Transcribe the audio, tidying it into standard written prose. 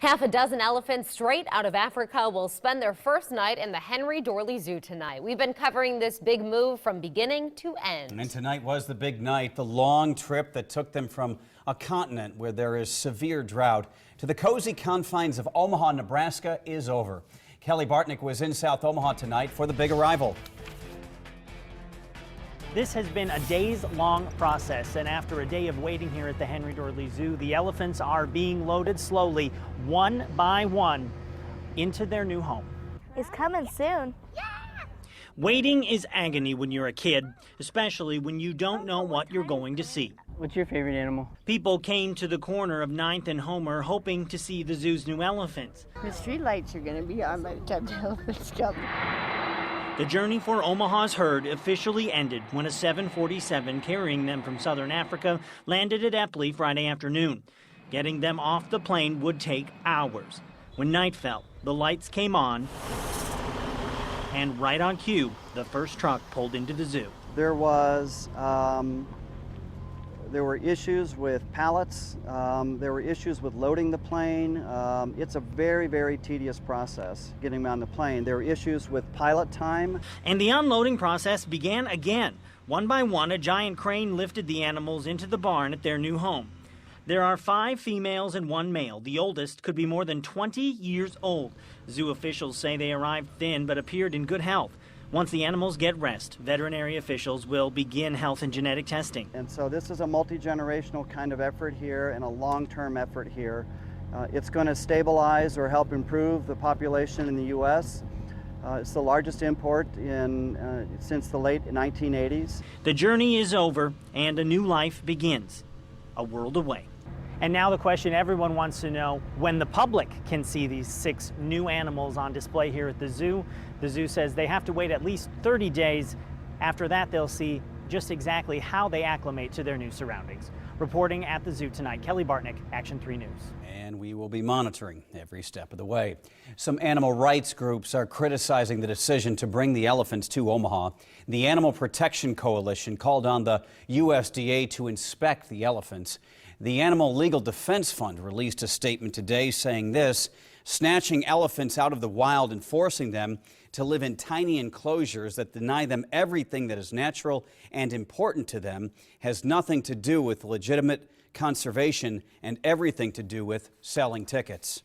Half a dozen elephants straight out of Africa will spend their first night in the Henry Dorley Zoo tonight. We've been covering this big move from beginning to end. And tonight was the big night, the long trip that took them from a continent where there is severe drought to the cozy confines of Omaha, Nebraska is over. Kelly Bartnick was in South Omaha tonight for the big arrival. This has been a days-long process, and after a day of waiting here at the Henry Dorley Zoo, the elephants are being loaded slowly, one by one, into their new home. It's coming soon. Waiting is agony when you're a kid, especially when you don't know what you're going to see. What's your favorite animal? People came to the corner of 9th and Homer hoping to see the zoo's new elephants. The street lights are going to be on by the time the elephants come. The journey for Omaha's herd officially ended when a 747 carrying them from southern Africa landed at Epley Friday afternoon. Getting them off the plane would take hours. When night fell, the lights came on, and right on cue, the first truck pulled into the zoo. There were issues with pallets. There were issues with loading the plane. It's a very, very tedious process getting them on the plane. There were issues with pilot time. And the unloading process began again. One by one, a giant crane lifted the animals into the barn at their new home. There are 5 females and 1 male. The oldest could be more than 20 years old. Zoo officials say they arrived thin but appeared in good health. Once the animals get rest, veterinary officials will begin health and genetic testing. And so this is a multi-generational kind of effort here and a long-term effort here. It's going to stabilize or help improve the population in the U.S. It's the largest import since the late 1980s. The journey is over and a new life begins, a world away. And now the question everyone wants to know, when the public can see these 6 new animals on display here at the zoo. The zoo says they have to wait at least 30 days. After that, they'll see just exactly how they acclimate to their new surroundings. Reporting at the zoo tonight, Kelly Bartnick, Action 3 News. And we will be monitoring every step of the way. Some animal rights groups are criticizing the decision to bring the elephants to Omaha. The Animal Protection Coalition called on the USDA to inspect the elephants. The Animal Legal Defense Fund released a statement today saying this: snatching elephants out of the wild and forcing them to live in tiny enclosures that deny them everything that is natural and important to them has nothing to do with legitimate conservation and everything to do with selling tickets.